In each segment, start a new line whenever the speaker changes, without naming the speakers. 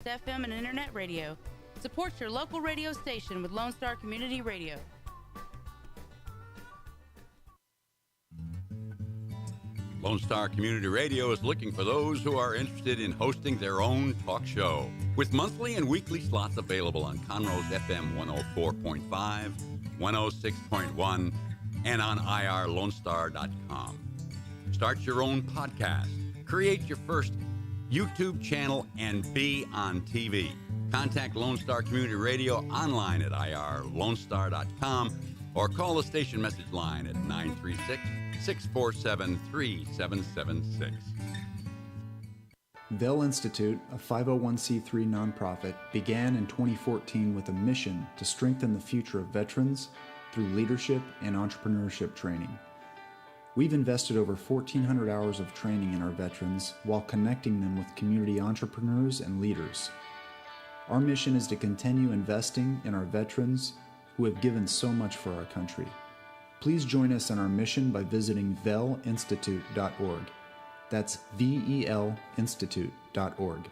FM and internet radio. Support your local radio station with Lone Star Community Radio.
Lone Star Community Radio is looking for those who are interested in hosting their own talk show. With monthly and weekly slots available on Conroe's FM 104.5, 106.1, and on irlonestar.com. Start your own podcast, create your first YouTube channel, and be on TV. Contact Lone Star Community Radio online at irlonestar.com or call the station message line at 936-647-3776.
Vell Institute, a 501c3 nonprofit, began in 2014 with a mission to strengthen the future of veterans through leadership and entrepreneurship training. We've invested over 1,400 hours of training in our veterans while connecting them with community entrepreneurs and leaders. Our mission is to continue investing in our veterans who have given so much for our country. Please join us in our mission by visiting vellinstitute.org. That's VELinstitute.org.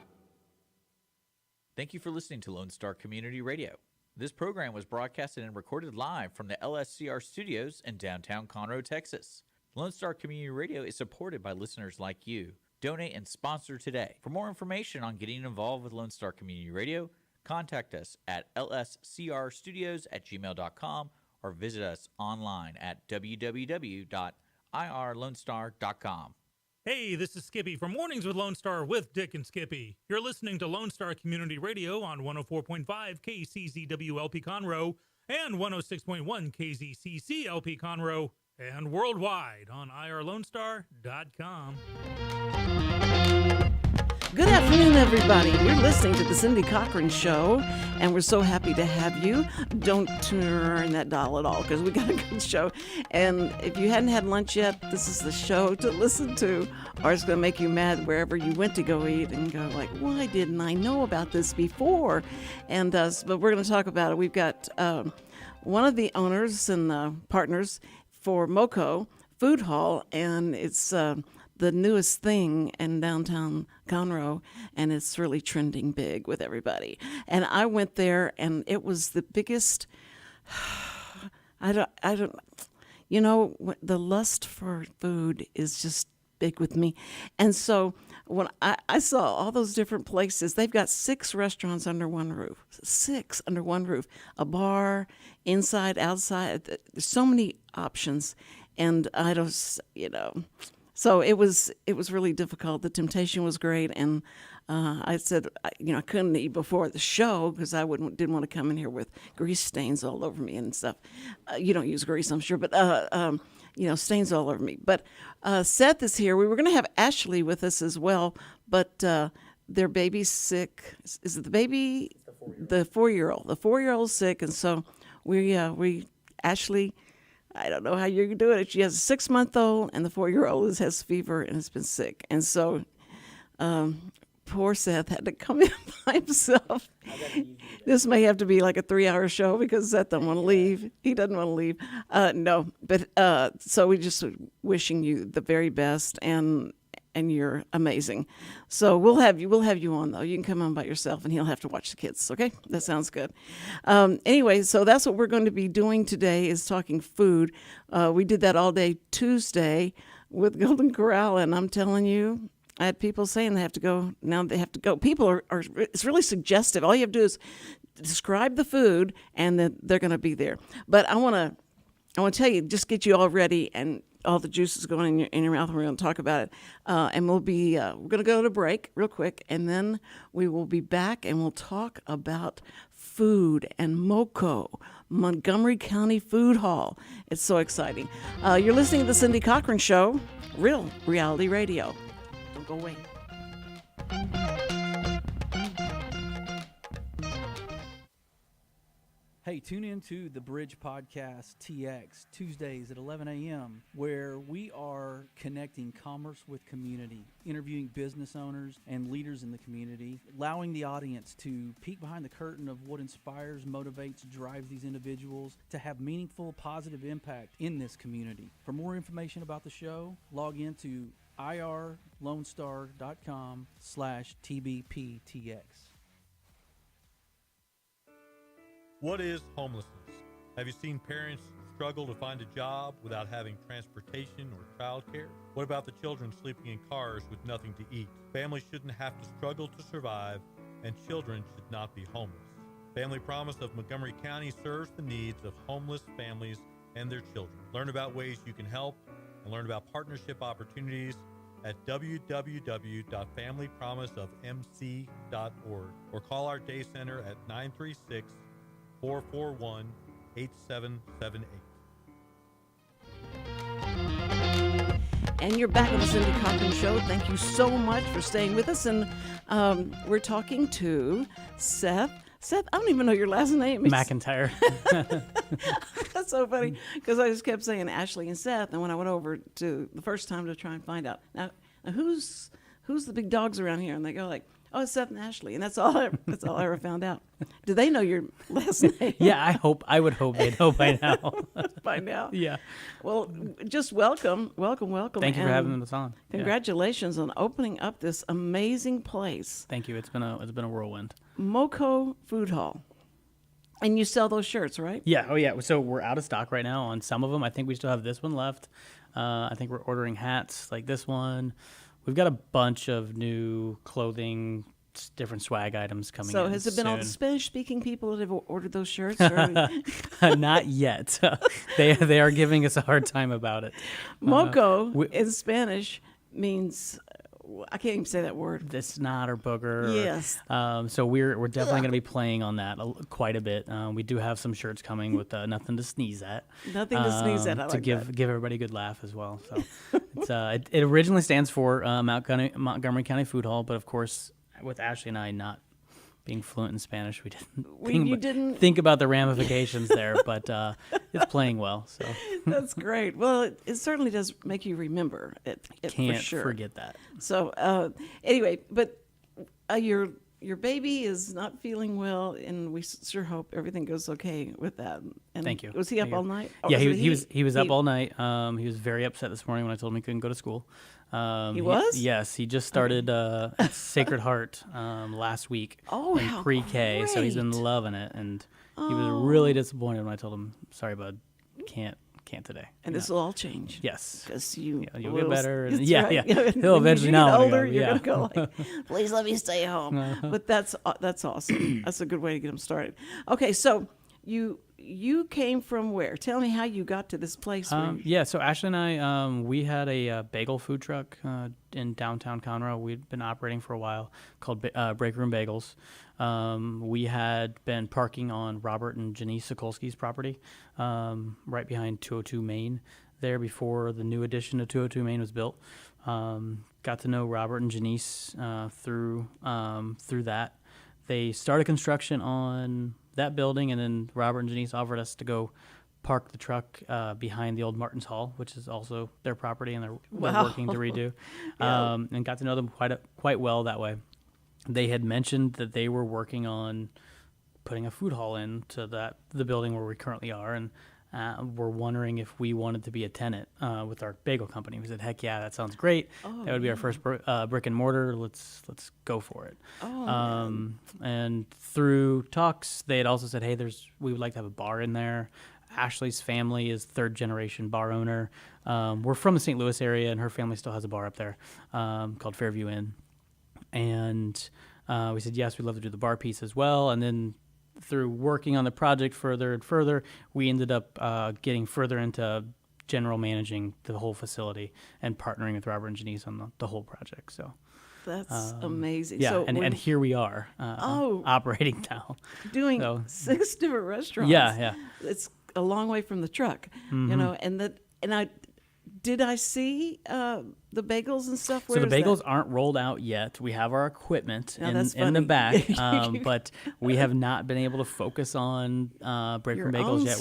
Thank you for listening to Lone Star Community Radio. This program was broadcasted and recorded live from the LSCR studios in downtown Conroe, Texas. Lone Star Community Radio is supported by listeners like you. Donate and sponsor today. For more information on getting involved with Lone Star Community Radio, contact us at lscrstudios@gmail.com or visit us online at www.irlonestar.com.
Hey, this is Skippy from Mornings with Lone Star with Dick and Skippy. You're listening to Lone Star Community Radio on 104.5 KCZWLP Conroe and 106.1 KZCCLP Conroe and worldwide on irlonestar.com.
Good afternoon, everybody. You're listening to the Cindy Cochran Show, and we're so happy to have you. Don't turn that dial at all, because we got a good show. And if you hadn't had lunch yet, this is the show to listen to, or it's going to make you mad wherever you went to go eat and go like, why didn't I know about this before? And but we're going to talk about it. We've got one of the owners and partners for MoCo Food Hall, and it's the newest thing in downtown Conroe, and it's really trending big with everybody. And I went there, and it was the biggest. I don't. You know, the lust for food is just big with me, and so when I saw all those different places, they've got 6 restaurants under one roof. 6 under one roof, a bar, inside, outside. There's so many options, and I don't, So it was really difficult. The temptation was great, and I said, I couldn't eat before the show because I didn't want to come in here with grease stains all over me and stuff. You don't use grease, I'm sure, but stains all over me. But Seth is here. We were going to have Ashley with us as well, but their baby's sick. Is it the baby? The 4-year-old. The 4-year-old's sick, and so we Ashley. I don't know how you're doing it. She has a 6-month-old, and the 4-year-old has fever and has been sick. And so poor Seth had to come in by himself. This may have to be like a 3-hour show because Seth doesn't want to leave. He doesn't want to leave. No, but so we just wishing you the very best, and you're amazing. So we'll have you on, though. You can come on by yourself, and he'll have to watch the kids, okay? That sounds good. Anyway, so that's what we're going to be doing today is talking food. We did that all day Tuesday with Golden Corral, and I'm telling you, I had people saying they have to go. Now they have to go. People are it's really suggestive. All you have to do is describe the food, and then they're going to be there. But I want to tell you, just get you all ready and all the juices going in your mouth, and we're going to talk about it. And we're going to go to break real quick, and then we will be back, and we'll talk about food and MoCo, Montgomery County Food Hall. It's so exciting. You're listening to the Cindy Cochran Show, Real Reality Radio. Don't go away.
Hey, tune in to the Bridge Podcast TX Tuesdays at 11 a.m., where we are connecting commerce with community, interviewing business owners and leaders in the community, allowing the audience to peek behind the curtain of what inspires, motivates, drives these individuals to have meaningful, positive impact in this community. For more information about the show, log into irlonestar.com/TBPTX.
What is homelessness? Have you seen parents struggle to find a job without having transportation or childcare? What about the children sleeping in cars with nothing to eat? Families shouldn't have to struggle to survive, and children should not be homeless. Family Promise of Montgomery County serves the needs of homeless families and their children. Learn about ways you can help and learn about partnership opportunities at www.familypromiseofmc.org or call our day center at 936-441-8778.
And you're back on the Cindy Cochran Show. Thank you so much for staying with us. And we're talking to Seth. Seth, I don't even know your last name.
McIntyre.
That's so funny because I just kept saying Ashley and Seth. And when I went over to the first time to try and find out, now who's the big dogs around here? And they go like, oh, it's Seth and Ashley. And that's all I ever found out. Do they know your last name?
Yeah, I would hope they'd know by now.
By now?
Yeah.
Well, just welcome.
Thank you for having us on.
Congratulations on opening up this amazing place.
Thank you. It's been a whirlwind.
MoCo Food Hall. And you sell those shirts, right?
Yeah. Oh, yeah. So we're out of stock right now on some of them. I think we still have this one left. I think we're ordering hats like this one. We've got a bunch of new clothing, different swag items coming in.
So has it been all the Spanish-speaking people that have ordered those shirts? Or
Not yet. They are giving us a hard time about it.
MoCo in Spanish means, I can't even say that word.
The snot or booger.
Yes.
So we're definitely going to be playing on that quite a bit. We do have some shirts coming with nothing to sneeze at.
Nothing to sneeze at. I like
to give everybody a good laugh as well. So it's it originally stands for Montgomery County Food Hall, but of course, with Ashley and I not being fluent in Spanish, we didn't think about the ramifications there. But it's playing well. So
that's great. Well, it certainly does make you remember it
Can't
for sure.
forget that.
So anyway, but your baby is not feeling well, and we sure hope everything goes okay with that. And
Thank you.
Was he up all night?
Yeah, he was up all night. He was very upset this morning when I told him he couldn't go to school.
He was?
Yes, he just started at Sacred Heart last week
in
how pre-K, so he's been loving it, and he was really disappointed when I told him, "Sorry, bud, can't today."
And this will all change.
Yes,
because
you'll get better. And
right.
He'll eventually know.
Older, you're gonna go like, "Please let me stay home." But that's awesome. That's a good way to get him started. Okay, so you came from where? Tell me how you got to this place.
So Ashley and I, we had a bagel food truck in downtown Conroe. We'd been operating for a while called Break Room Bagels. We had been parking on Robert and Janice Sokolsky's property right behind 202 Main there before the new addition to 202 Main was built. Got to know Robert and Janice through that. They started construction on that building, and then Robert and Janice offered us to go park the truck behind the old Martin's Hall, which is also their property, and they're working to redo. And got to know them quite well that way. They had mentioned that they were working on putting a food hall into the building where we currently are, and were wondering if we wanted to be a tenant with our bagel company. We said, "Heck yeah, that sounds great. That would be our first brick and mortar. Let's go for it." And through talks, they had also said, "Hey, we would like to have a bar in there." Ashley's family is third generation bar owner. We're from the St. Louis area, and her family still has a bar up there called Fairview Inn. And we said, yes, we'd love to do the bar piece as well. And then through working on the project further and further, we ended up getting further into general managing the whole facility and partnering with Robert and Janice on the whole project. So
that's amazing.
Yeah,
so
and here we are operating now.
Doing 6 different restaurants.
Yeah.
It's a long way from the truck, Did I see the bagels and stuff?
So the bagels aren't rolled out yet. We have our equipment in the back, but we have not been able to focus on Break Room Bagels yet.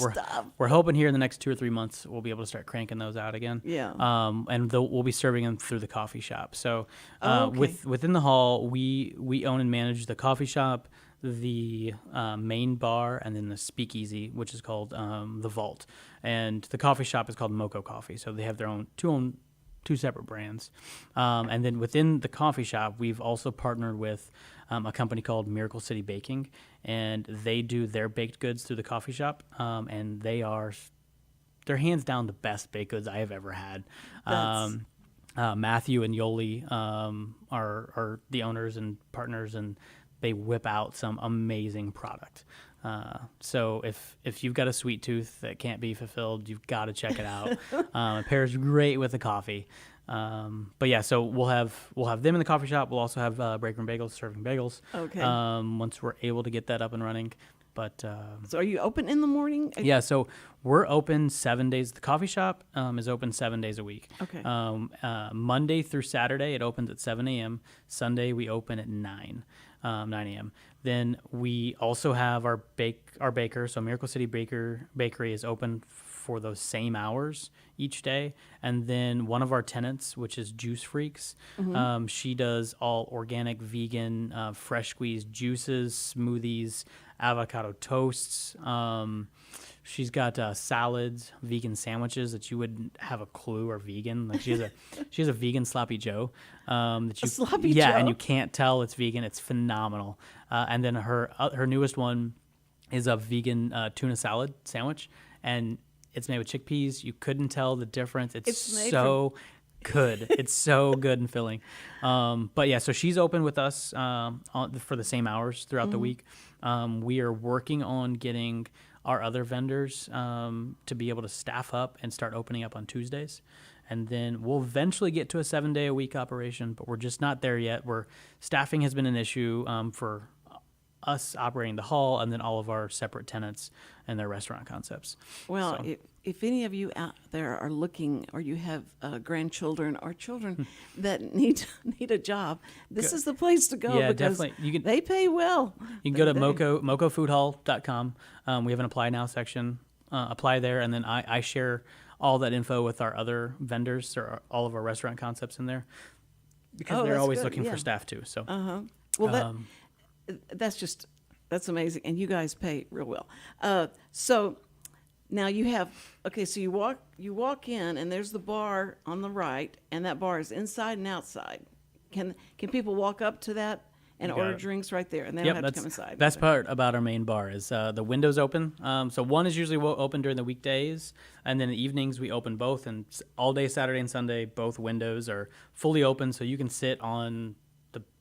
We're hoping here in the next 2 or 3 months we'll be able to start cranking those out again.
Yeah.
And we'll be serving them through the coffee shop. So within the hall, we own and manage the coffee shop, the main bar, and then the speakeasy, which is called the Vault. And the coffee shop is called MoCo Coffee. So they have their own two separate brands. And then within the coffee shop, we've also partnered with a company called Miracle City Baking, and they do their baked goods through the coffee shop, and they're hands down the best baked goods I have ever had. Matthew and Yoli are the owners and partners, and they whip out some amazing product. So if you've got a sweet tooth that can't be fulfilled, you've got to check it out. It pairs great with the coffee. But yeah, so we'll have them in the coffee shop. We'll also have Break Room Bagels serving bagels.
Okay.
Once we're able to get that up and running. But
so are you open in the morning?
yeah, so we're open 7 days. The coffee shop is open 7 days a week.
Okay.
Monday through Saturday, it opens at 7 a.m. Sunday, we open at 9 a.m. Then we also have our baker. So Miracle City Bakery is open for those same hours each day. And then one of our tenants, which is Juice Freaks, she does all organic, vegan, fresh squeezed juices, smoothies, avocado toasts. She's got salads, vegan sandwiches that you wouldn't have a clue are vegan. Like she has a vegan sloppy Joe.
Sloppy
Joe?
Joe?
And you can't tell it's vegan. It's phenomenal. And then her newest one is a vegan tuna salad sandwich, and it's made with chickpeas. You couldn't tell the difference. It's so good. It's so good and filling. But yeah, so she's open with us for the same hours throughout the week. We are working on getting our other vendors to be able to staff up and start opening up on Tuesdays. And then we'll eventually get to a 7-day-a-week operation, but we're just not there yet. Staffing has been an issue for us operating the hall and then all of our separate tenants and their restaurant concepts.
Well,
So-
if any of you out there are looking, or you have grandchildren or children that need a job, this is the place to go.
Yeah,
because
definitely.
They pay well.
You can go to mocofoodhall.com. We have an apply now section. Apply there, and then I share all that info with our other vendors or all of our restaurant concepts in there, because they're
that's
always
good,
looking
yeah.
for staff too. So
Well, that's amazing, and you guys pay real well. So now you have so you walk in, and there's the bar on the right, and that bar is inside and outside. Can people walk up to that and
got
order
it.
drinks right there, and they
Yep,
don't have to come inside?
best part about our main bar is the windows open. So one is usually open during the weekdays, and then the evenings we open both, and all day Saturday and Sunday both windows are fully open, so you can sit on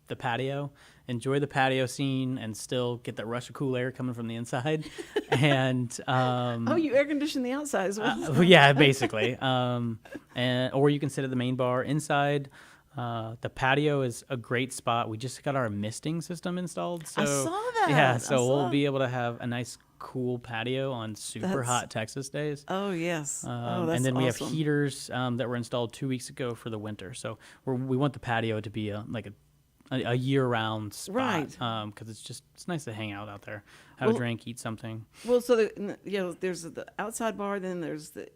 the patio, enjoy the patio scene, and still get that rush of cool air coming from the inside. And
you air condition the outside as well.
yeah, basically. Or you can sit at the main bar inside. The patio is a great spot. We just got our misting system installed. So,
I saw that.
Yeah, so we'll be able to have a nice, cool patio on super
That's-
hot Texas days.
Oh yes. That's
And then we have
awesome.
heaters that were installed 2 weeks ago for the winter. So we want the patio to be a year-round spot,
Right.
Because it's nice to hang out there, have a drink, eat something.
Well, so there's the outside bar, then there's the,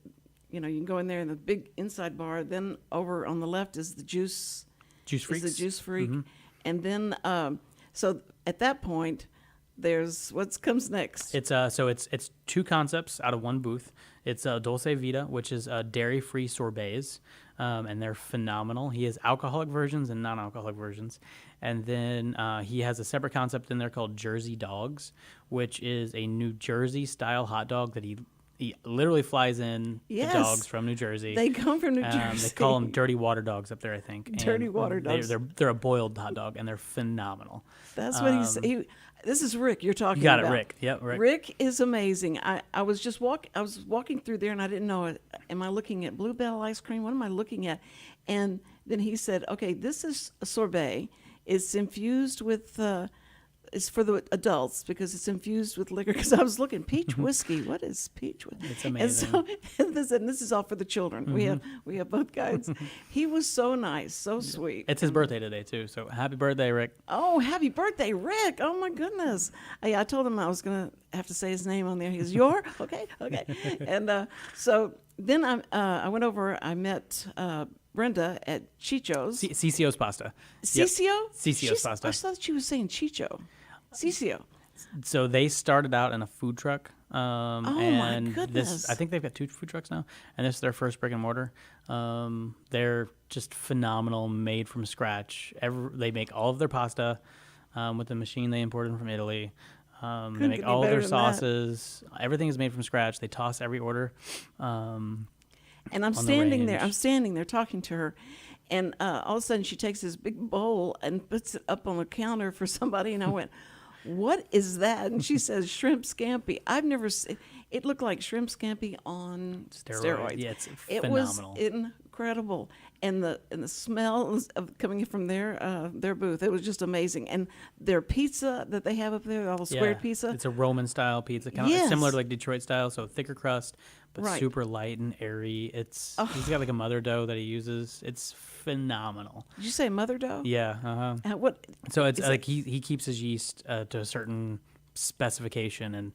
you can go in there, and the big inside bar. Then over on the left is the juice
Freaks.
Is the Juice Freak, and then so at that point, there's what comes next.
It's it's two concepts out of one booth. It's Dulce Vita, which is dairy-free sorbets, and they're phenomenal. He has alcoholic versions and non-alcoholic versions, and then he has a separate concept in there called Jersey Dogs, which is a New Jersey-style hot dog that he literally flies in
Yes.
the dogs from New Jersey.
They come from New Jersey.
They call them dirty water dogs up there, I think.
Dirty
And
water dogs.
They're a boiled hot dog, and they're phenomenal.
That's what he. This is Rick you're talking
You got
about.
it, Rick. Yep, Rick.
Rick is amazing. I was just walking through there, and I didn't know it. Am I looking at Bluebell ice cream? What am I looking at? And then he said, "Okay, this is a sorbet. It's infused with. It's for the adults because it's infused with liquor." Because I was looking peach whiskey. What is peach whiskey?
It's amazing.
And this is all for the children. We have both guides. He was so nice, so sweet.
It's his birthday today, too, so happy birthday, Rick.
Oh, happy birthday, Rick. Oh, my goodness. I told him I was going to have to say his name on there. He goes, "Your?" Okay. And so then I went over, I met Brenda at Chicho's.
Cicio's Pasta.
Cicio?
Yep. Cicio's Pasta.
I thought she was saying Chicho. Cicio.
So they started out in a food truck. And
goodness.
I think they've got 2 food trucks now, and this is their first brick and mortar. They're just phenomenal, made from scratch. They make all of their pasta with the machine they imported from Italy. They
Couldn't
make
get
all
any
their
better than that.
sauces. Everything is made from scratch. They toss every order.
And I'm
on the
standing there.
range.
I'm standing there talking to her, and all of a sudden she takes this big bowl and puts it up on the counter for somebody, and I went, "What is that?" And she says, "Shrimp scampi." I've never seen. It looked like shrimp scampi on steroids.
Yeah, it's
It
phenomenal.
was incredible, and the smell of coming from their booth, it was just amazing. And their pizza that they have up there, all the squared pizza,
It's a Roman style pizza, kind of
Yes.
similar to like Detroit style, so thicker crust, but
Right.
super light and airy. He's got like a mother dough that he uses. It's phenomenal.
did you say mother dough?
Yeah.
What?
So it's
Is
like he keeps his yeast to a certain specification, and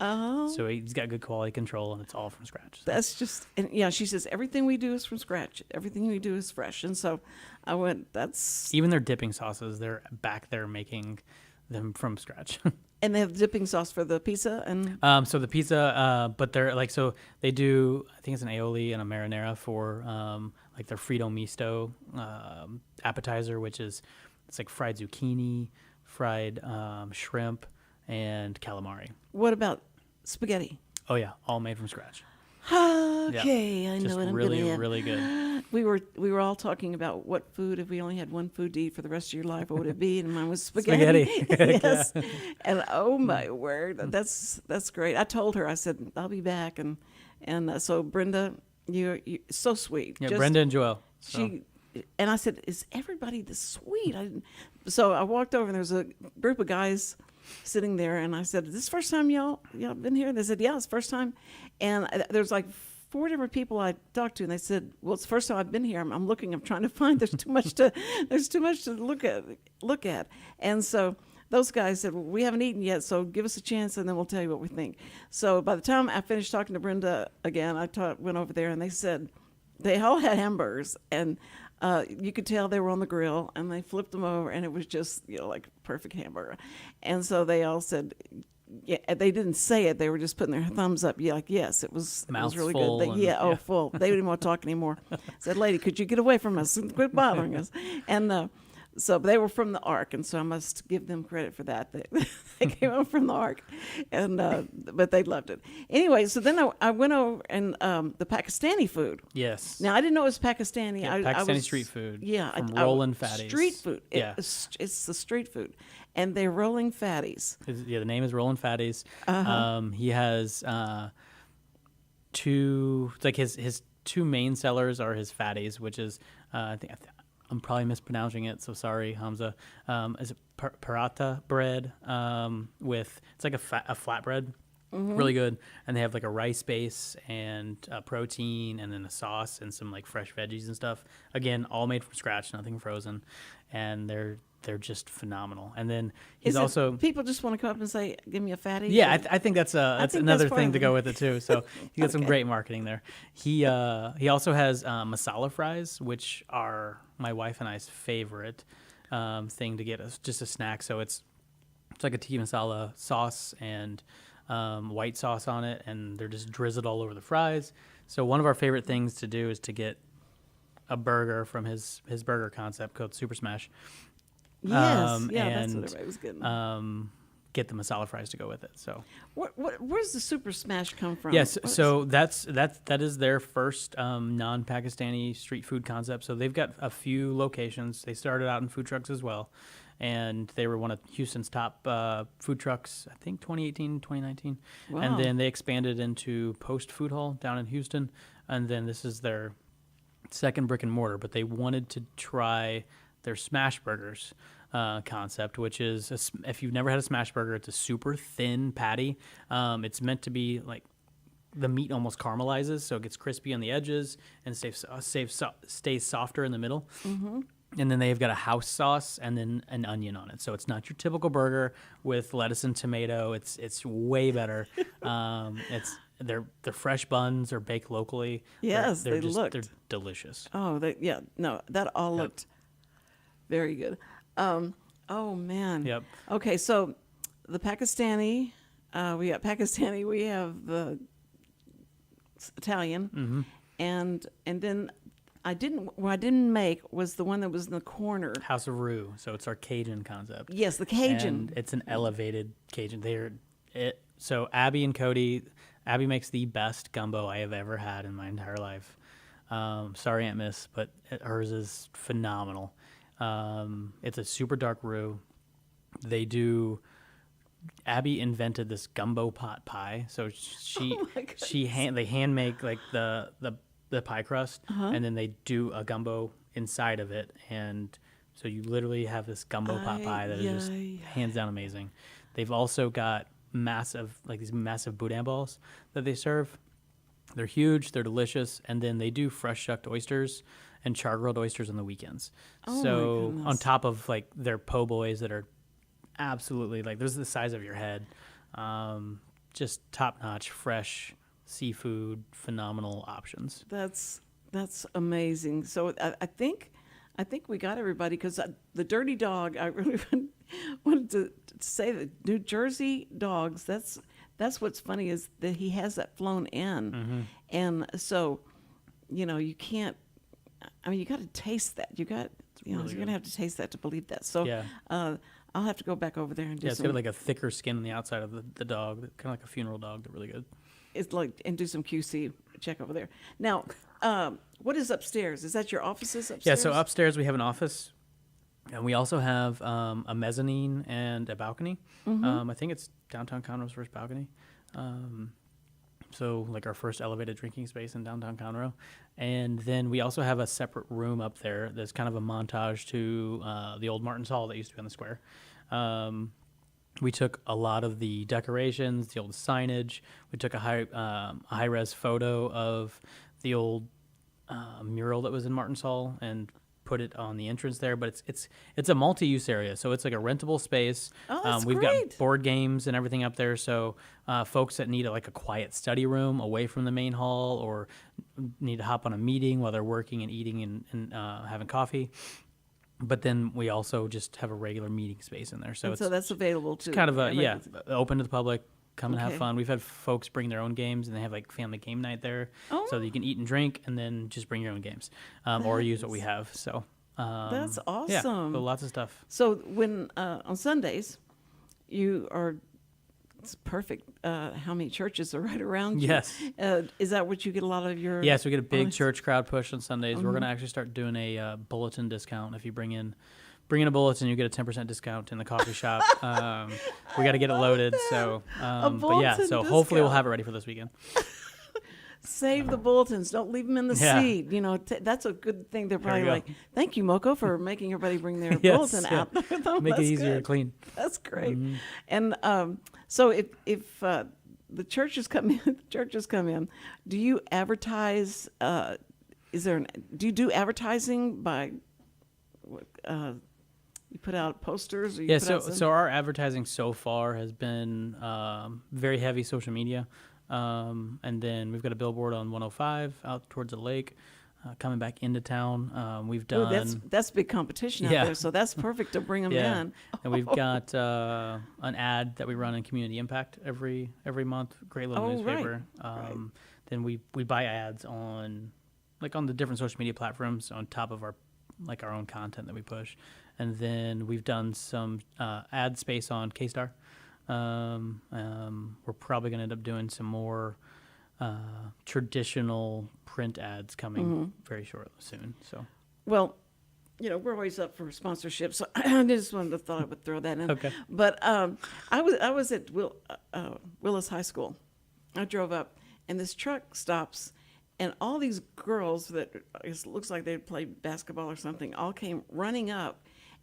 so he's got good quality control, and it's all from scratch. So
That's just, and yeah, she says everything we do is from scratch. Everything we do is fresh. And so I went, that's,
even their dipping sauces, they're back there making them from scratch.
and they have dipping sauce for the pizza. And
So the pizza, but they're like, so they do, I think it's an aioli and a marinara for like their Frito Misto appetizer, which is, it's like fried zucchini, fried shrimp, and calamari.
what about spaghetti?
Oh yeah, all made from scratch.
Okay, I know
Just
what I'm
really,
gonna have.
really good.
We were all talking about what food, if we only had one food to eat for the rest of your life, what would it be? And mine was spaghetti.
Spaghetti.
Yes. And oh my word, that's great. I told her, I said, I'll be back. And so Brenda, you're so sweet.
Yeah,
Just-
Brenda and Joelle. So.
She and I said, "Is everybody this sweet?" So I walked over and there was a group of guys sitting there, and I said, "Is this the first time y'all been here?" They said, "Yeah, it's the first time." And there's like 4 different people I talked to, and they said, "Well, it's the first time I've been here. I'm looking. I'm trying to find. There's too much to look at." And so those guys said, "Well, we haven't eaten yet, so give us a chance, and then we'll tell you what we think." So by the time I finished talking to Brenda again, went over there, and they said they all had hamburgers, and you could tell they were on the grill, and they flipped them over, and it was just like perfect hamburger. And so they all said, yeah, they didn't say it; they were just putting their thumbs up. Yeah, like yes, it was
Mouths
really
full
good.
and-
Yeah, full. They didn't want to talk anymore. Said, "Lady, could you get away from us and quit bothering us?" And so they were from the Ark, and so I must give them credit for that. They came over from the Ark, and but they loved it. Anyway, so then I went over and the Pakistani food.
Yes.
Now I didn't know it was Pakistani.
Yeah,
I
Pakistani
was,
street food.
Yeah,
from Rolling Fatties.
Street food.
Yeah.
It's the street food, and they're rolling fatties.
The name is Rolling Fatties.
Uh-huh.
He has 2, like his 2 main sellers are his fatties, which is I think I'm probably mispronouncing it, so sorry, Hamza. Is it paratha bread with, it's like a flatbread, really good, and they have like a rice base and protein, and then a sauce and some like fresh veggies and stuff. Again, all made from scratch, nothing frozen, and they're just phenomenal. And then he's also
people just want to come up and say, "Give me a fatty."
yeah, I think that's
think
another
that's part
thing
of
to
it.
go with it too. So he got some
Okay.
great marketing there. He also has Masala Fries, which are my wife and I's favorite thing to get as just a snack. So it's like a tikka masala sauce and white sauce on it, and they're just drizzled all over the fries. So one of our favorite things to do is to get a burger from his burger concept called Super Smash.
Yes, yeah, that's what
and,
everybody was getting.
Get the masala fries to go with it. So
Where's the Super Smash come from?
yes,
What's-
so that is their first non-Pakistani street food concept. So they've got a few locations. They started out in food trucks as well, and they were one of Houston's top food trucks, I think 2018, 2019.
Wow.
And then they expanded into Post Food Hall down in Houston, and then this is their second brick and mortar. But they wanted to try their smash burgers concept, which is if you've never had a smash burger, it's a super thin patty. It's meant to be like the meat almost caramelizes, so it gets crispy on the edges and stays softer in the middle. Mm-hmm. And then they've got a house sauce and then an onion on it, so it's not your typical burger with lettuce and tomato. It's way better. Their fresh buns are baked locally.
Yes,
they're
looked.
they're delicious.
Oh, that all looked very good. Oh man.
Yep.
Okay, so the Pakistani, we have Pakistani, we have the Italian,
Mm-hmm.
and then I didn't make was the one that was in the corner.
House of Rue. So it's our Cajun concept.
Yes, the Cajun.
And it's an elevated Cajun. So Abby and Cody, Abby makes the best gumbo I have ever had in my entire life. Sorry, Aunt Miss, but hers is phenomenal. It's a super dark roux. Abby invented this gumbo pot pie. So they hand make like the pie crust, and then they do a gumbo inside of it, and so you literally have this gumbo pot pie that is just hands down amazing. They've also got these massive boudin balls that they serve. They're huge, they're delicious, and then they do fresh shucked oysters and char grilled oysters on the weekends. So on top of like their po' boys that are absolutely like those are the size of your head, just top notch, fresh seafood, phenomenal options.
That's amazing. So I think we got everybody, because the Dirty Dog, I really wanted to say that New Jersey dogs, that's what's funny is that he has that flown in. And so, you can't, you got to taste that. You're going to have to taste that to believe that. So I'll have to go back over there and do
it's got like a thicker skin on the outside of the dog, kind of like a funeral dog. They're really good.
It's like, and do some QC check over there. Now, what is upstairs? Is that your offices upstairs?
Yeah, so upstairs we have an office, and we also have a mezzanine and a balcony. I think it's downtown Conroe's first balcony. So like our first elevated drinking space in downtown Conroe. And then we also have a separate room up there that's kind of a montage to the old Martin's Hall that used to be on the square. We took a lot of the decorations, the old signage. We took a high-res photo of the old mural that was in Martin's Hall and put it on the entrance there. But it's a multi-use area, so it's like a rentable space.
Oh, that's
we've
great.
got board games and everything up there. So folks that need a quiet study room away from the main hall, or need to hop on a meeting while they're working and eating and having coffee. But then we also just have a regular meeting space in there. So
that's available to
kind of open to the public. Come and have fun. We've had folks bring their own games, and they have like family game night there, so that you can eat and drink, and then just bring your own games, or use what we have. So
that's awesome.
Yeah, so lots of stuff.
So when on Sundays, it's perfect. How many churches are right around you?
Yes.
Is that what you get a lot of your?
Yes, we get a big church crowd push on Sundays. We're going to actually start doing a bulletin discount. If you bring in a bulletin, you get a 10% discount in the coffee shop. We got to get it loaded. So, but yeah, so hopefully we'll have it ready for this weekend.
Save the bulletins. Don't leave them in the seat. That's a good thing. They're probably like, thank you, MoCo, for making everybody bring their bulletin out.
Make it easier to clean.
That's great. And so if the churches come in, do you advertise? Do you do advertising by? You put out posters? Or
so our advertising so far has been very heavy social media. And then we've got a billboard on 105 out towards the lake, coming back into town. We've done...
that's big competition out there, so that's perfect to bring them in.
And we've got an ad that we run in Community Impact every month. Great little newspaper.
Right.
Then we buy ads on the different social media platforms on top of our own content that we push. And then we've done some ad space on K-Star. We're probably going to end up doing some more traditional print ads coming very soon. So,
well, we're always up for sponsorship, so I just thought I would throw that in. Okay. But I was at Willis High School. I drove up, and this truck stops, and all these girls that it looks like they played basketball or something all came running up,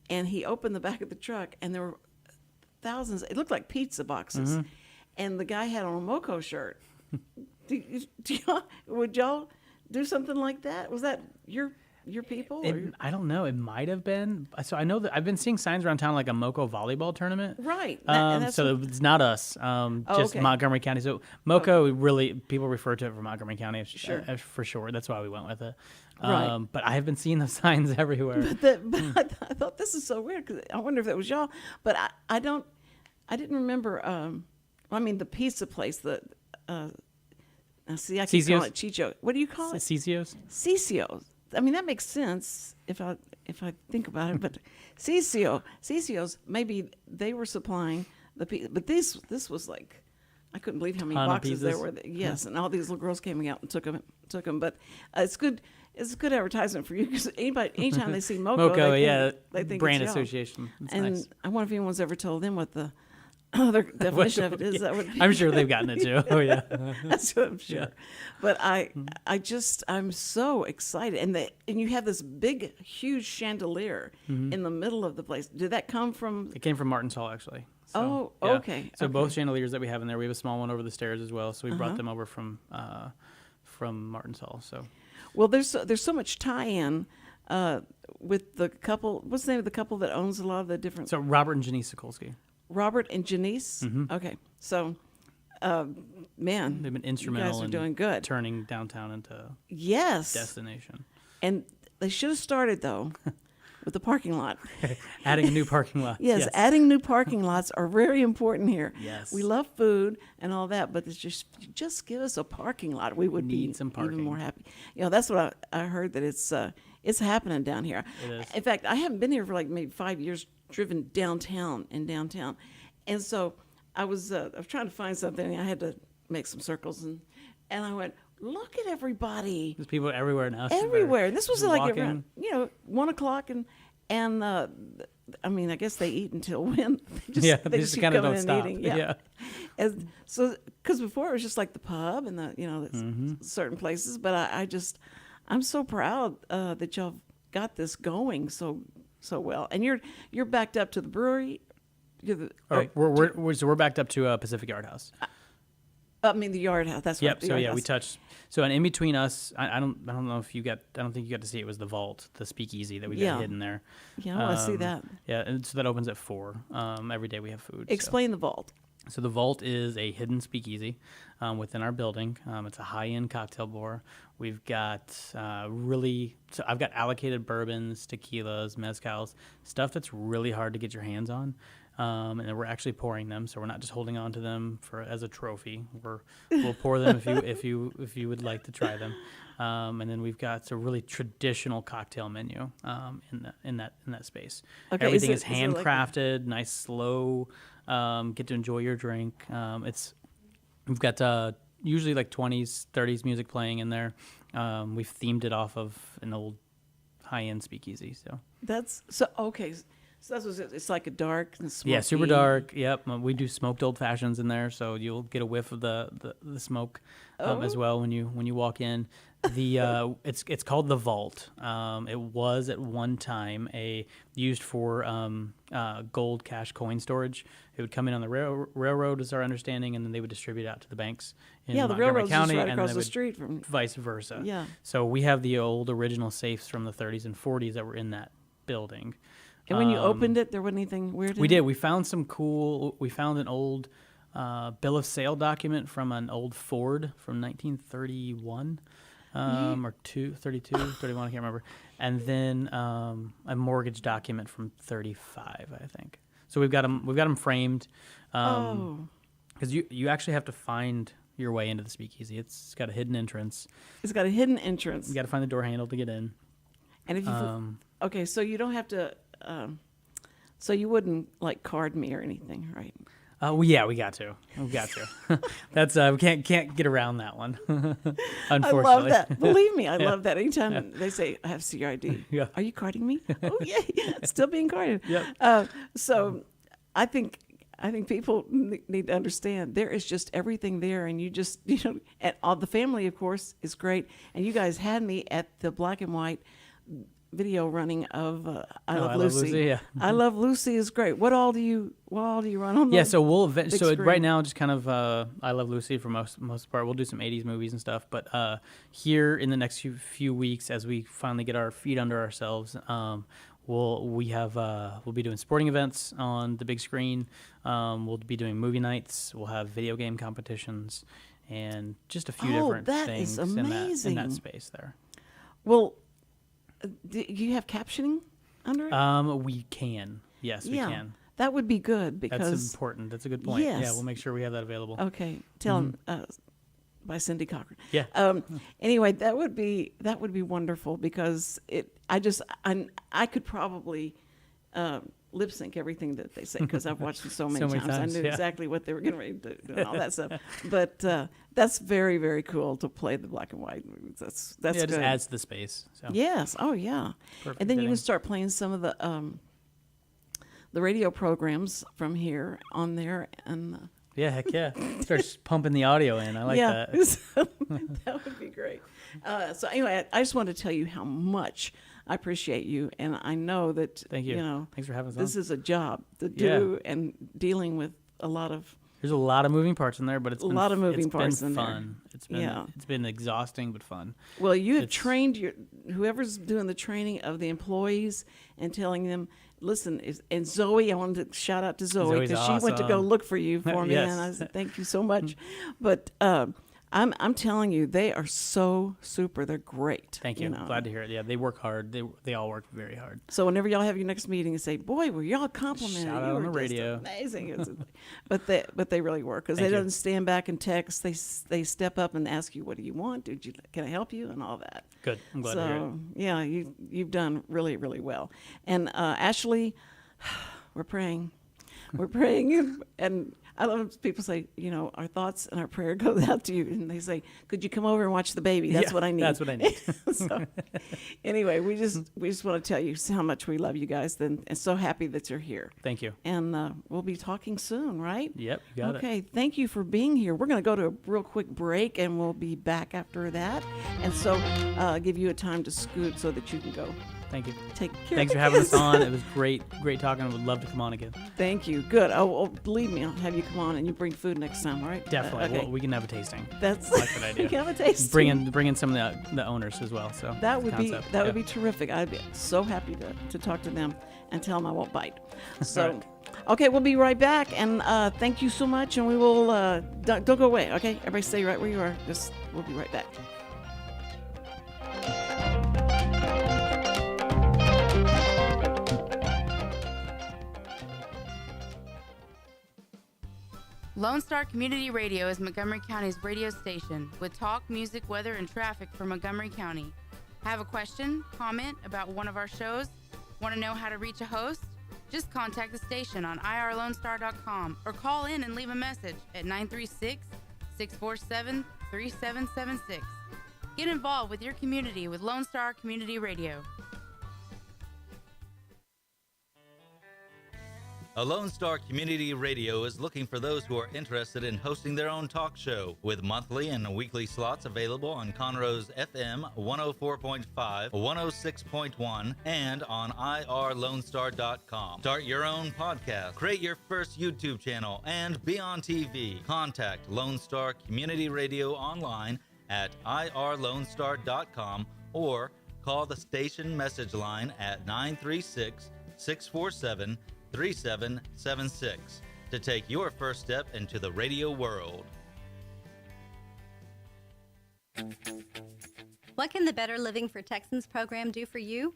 and he opened the back of the truck, and there were thousands. It looked like pizza boxes, and the guy had on a MoCo shirt. Would y'all do something like that? Was that your people?
I don't know. It might have been. So I know that I've been seeing signs around town like a MoCo volleyball tournament.
Right.
It's not us. Just Montgomery County. So MoCo really people refer to it for Montgomery County. Sure. For sure. That's why we went with it.
Right.
But I have been seeing those signs everywhere.
But I thought this is so weird because I wonder if that was y'all. But I didn't remember. The pizza place. I keep calling it Chicho. What do you call it?
Cicio's.
Cicio's. I mean, that makes sense if I think about it. But CCO's, maybe they were supplying but this was like, I couldn't believe how many
Ton of
boxes there
pieces.
were. Yes, and all these little girls came out and took them. But it's good. It's a good advertisement for you because anytime they see MoCo, they think
brand
it's y'all.
association. That's
And
nice.
I wonder if anyone's ever told them what the other definition of it is. That would be,
I'm sure they've gotten it too. Oh yeah.
that's what I'm sure. But I'm so excited, and you have this big, huge chandelier in the middle of the place. Did that come from?
It came from Martin's Hall actually.
Oh,
yeah.
okay.
So
okay.
both chandeliers that we have in there, we have a small one over the stairs as well. So we brought them over from Martin's Hall. So.
Well, there's so much tie-in with the couple. What's the name of the couple that owns a lot of the different?
So Robert and Janice Sikulski.
Robert and Janice. Okay, so man,
They've been instrumental
you guys are
in
doing good.
turning downtown into
Yes,
destination.
and they should have started though with the parking lot.
Adding a new parking lot.
Yes, adding new parking lots are very important here.
Yes.
We love food and all that, but it's just give us a parking lot. We would
Need
be
some
even
parking.
more happy. You know, that's what I heard, that it's happening down here.
It is.
In fact, I haven't been here for like maybe 5 years, driven downtown, and so I was trying to find something, and I had to make some circles, and I went, look at everybody.
There's people everywhere now.
Everywhere. This was like
walking.
around, 1 o'clock, and I mean, I guess they eat until when?
They
They
just
keep
kind of
coming
don't
and
stop.
eating,
Yeah.
And so, because before it was just like the pub and certain places, but I'm so proud that y'all got this going so well, and you're backed up to the brewery.
We're backed up to Pacific Yard House.
I mean the Yard House. That's
Yep.
right. the
So
Yard
yeah,
House.
we touched. So and in between us, I don't know if you got. I don't think you got to see it. Was the vault, the speakeasy that we got hidden there.
Yeah, I want to see that.
Yeah, and so that opens at 4. Every day we have food.
Explain the vault.
So the vault is a hidden speakeasy within our building. It's a high-end cocktail bar. We've got so I've got allocated bourbons, tequilas, mezcals, stuff that's really hard to get your hands on. And then we're actually pouring them, so we're not just holding on to them as a trophy. We'll pour them if you would like to try them. And then we've got a really traditional cocktail menu in that space.
Okay,
Everything is
is it like
handcrafted, nice, slow. Get to enjoy your drink. We've got usually like 20s, 30s music playing in there. We've themed it off of an old high-end speakeasy. So
That's so okay. So that's what it's like, a dark and smoky.
yeah, super dark. Yep, we do smoked old fashions in there, so you'll get a whiff of the smoke as well when you walk in. The it's called the Vault. It was at one time used for gold cash coin storage. It would come in on the railroad, is our understanding, and then they would distribute it out to the banks in
the
Montgomery
railroad's just
County,
right
and
across
they
the
would
street from.
vice versa.
Yeah.
So we have the old original safes from the 30s and 40s that were in that building.
And when you opened it, there wasn't anything weird.
We
in
did.
It?
We found we found an old bill of sale document from an old Ford from 1931 or 32, 31, I can't remember. And then a mortgage document from 35, I think. So we've got them framed. Because you actually have to find your way into the speakeasy. It's got a hidden entrance.
It's got a hidden entrance.
You got to find the door handle to get in.
And if you okay, so you don't have to. So you wouldn't like card me or anything, right?
Well, yeah, we got to. That's we can't get around that one. Unfortunately,
I love that. Believe me, I love that. Anytime they say I have to see your ID,
Yeah.
Are you carding me? Oh yeah, still being carded.
Yep.
So I think people need to understand there is just everything there, and you and all the family, of course, is great. And you guys had me at the black and white video running of I Love Lucy.
Yeah.
I Love Lucy is great. What all do you run on?
Yeah, so we'll
big
right
screen?
now just kind of I Love Lucy for most part. We'll do some 80s movies and stuff, but here in the next few weeks, as we finally get our feet under ourselves, we'll be doing sporting events on the big screen. We'll be doing movie nights. We'll have video game competitions, and just a few different
that
things
is
in
amazing.
that space there.
Well, do you have captioning under it?
We can. Yes, we can.
That would be good because
That's important. That's a good point. Yeah,
Yes.
we'll make sure we have that available.
Okay, tell them. by Cindy Cochran.
Yeah.
Anyway, that would be wonderful because I could probably lip sync everything that they say because I've watched it so many times. I knew exactly what they were getting ready to do and all that stuff. But that's very, very cool to play the black and white movies. That's
yeah,
good.
it just adds to the space. So.
Yes. Oh yeah.
Perfect
And then you
fitting.
can start playing some of the radio programs from here on there and.
Yeah, heck yeah. Starts pumping the audio in. I like that.
That would be great. So anyway, I just wanted to tell you how much I appreciate you, and I know that
Thank you.
You know,
Thanks for having us
this
on.
is a job to do and dealing with a lot of.
There's a lot of moving parts in there, but it's been
A lot of moving
it's
parts
been
in there.
fun.
Yeah.
It's been exhausting but fun.
Well, you have
It's-
trained whoever's doing the training of the employees and telling them. Listen, and Zoe, I wanted to shout out to Zoe
Zoe's
because she went to go
awesome.
look for you for me,
Yes.
and I said thank you so much. But I'm telling you, they are so super. They're great.
Thank you.
know.
Glad to hear it. Yeah, they work hard. They all work very hard.
So whenever y'all have your next meeting, and say, "Boy, were y'all complimented?
Shout
You
out on
were
the
just
radio."
amazing." but they really work because they
Thank you.
don't stand back and text. They step up and ask you, "What do you want? Can I help you?" and all that.
Good. I'm glad to hear it.
So yeah, you've done really, really well. And Ashley, we're praying. We're praying, and I love people say, our thoughts and our prayer goes out to you, and they say, "Could you come over and watch the baby?" That's
Yeah,
what I need.
That's what I need.
So, anyway, we just want to tell you how much we love you guys, and so happy that you're here.
Thank you.
And we'll be talking soon, right?
Yep, you got it.
Okay, thank you for being here. We're going to go to a real quick break, and we'll be back after that. And so give you a time to scoot so that you can go
Thank you.
take care
Thanks
of
for
the
having us
kids.
on. It was great talking. I would love to come on again.
Thank you. Good. Oh, believe me, I'll have you come on and you bring food next time, all right?
Definitely.
Okay.
Well, we can have a tasting.
That's
I like that idea.
you can have a taste.
Bring in some of the owners as well. So
That
that's
would
the
be
concept.
would be terrific. I'd be so happy to talk to them and tell them I won't bite. So,
Right.
okay, we'll be right back. And thank you so much. And we will don't go away. Okay, everybody, stay right where you are. We'll be right back.
Lone Star Community Radio is Montgomery County's radio station with talk, music, weather, and traffic for Montgomery County. Have a question, comment about one of our shows? Want to know how to reach a host? Just contact the station on irlonestar.com or call in and leave a message at 936-647-3776. Get involved with your community with Lone Star Community Radio.
A Lone Star Community Radio is looking for those who are interested in hosting their own talk show with monthly and weekly slots available on Conroe's FM 104.5, 106.1, and on irlonestar.com. Start your own podcast, create your first YouTube channel, and be on TV. Contact Lone Star Community Radio online at irlonestar.com or call the station message line at 936-647-3776 to take your first step into the radio world.
What can the Better Living for Texans program do for you?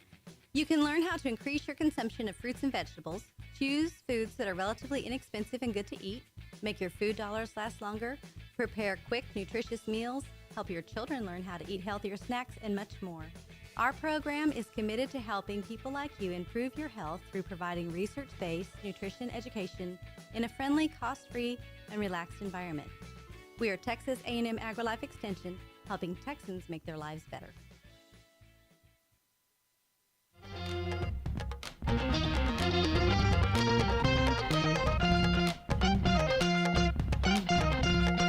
You can learn how to increase your consumption of fruits and vegetables, choose foods that are relatively inexpensive and good to eat, make your food dollars last longer, prepare quick, nutritious meals, help your children learn how to eat healthier snacks, and much more. Our program is committed to helping people like you improve your health through providing research-based nutrition education in a friendly, cost-free, and relaxed environment. We are Texas A&M AgriLife Extension, helping Texans make their lives better.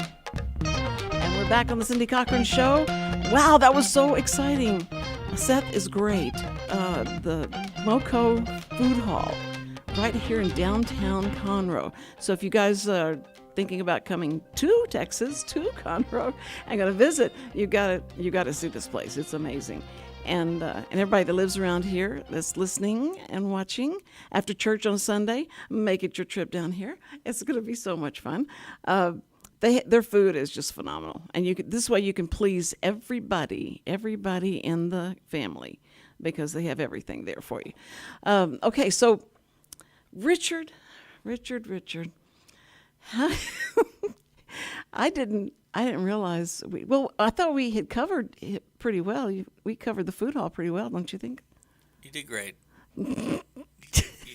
And we're back on the Cindy Cochran Show. Wow, that was so exciting. Seth is great. The MoCo Food Hall right here in downtown Conroe. So if you guys are thinking about coming to Texas, to Conroe, and going to visit, you got to see this place. It's amazing. And everybody that lives around here that's listening and watching after church on Sunday, make it your trip down here. It's going to be so much fun. Their food is just phenomenal, and this way you can please everybody in the family because they have everything there for you. Okay, so Richard, I I didn't realize. I thought we had covered it pretty well. We covered the food hall pretty well, don't you think?
You did great. You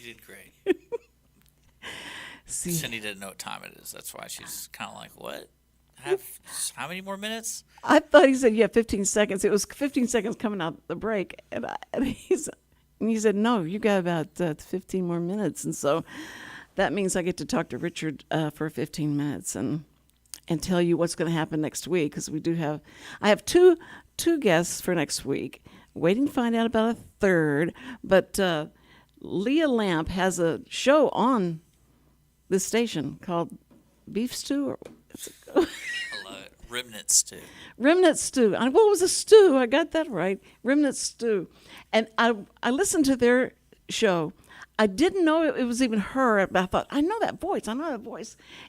did great.
See,
Cindy didn't know what time it is. That's why she's kind of like, what? How many more minutes?
I thought he said you have 15 seconds. It was 15 seconds coming out the break, and he said, no, you got about 15 more minutes, and so that means I get to talk to Richard for 15 minutes and tell you what's going to happen next week, because I have two guests for next week. Waiting to find out about a third, but Leah Lamp has a show on this station called Beef Stew.
I love it. Remnant stew.
Remnant stew. Well, it was a stew. I got that right. Remnant stew. And I listened to their show. I didn't know it was even her, but I thought, I know that voice.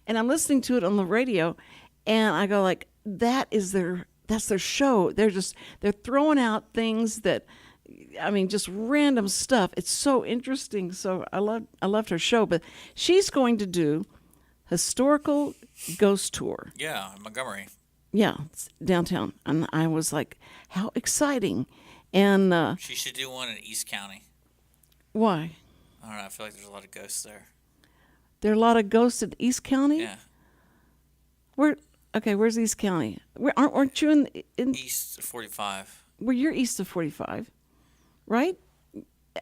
And I'm listening to it on the radio, and I go like, that's their show. They're throwing out things that, I mean, just random stuff. It's so interesting. So I loved her show. But she's going to do historical ghost tour.
Yeah, in Montgomery.
Yeah, it's downtown. And I was like, how exciting. And
she should do one in East County.
Why?
I don't know. I feel like there's a lot of ghosts there.
There are a lot of ghosts in East County?
Yeah.
Where's East County? Aren't you in
East of 45?
Well, you're east of 45, right?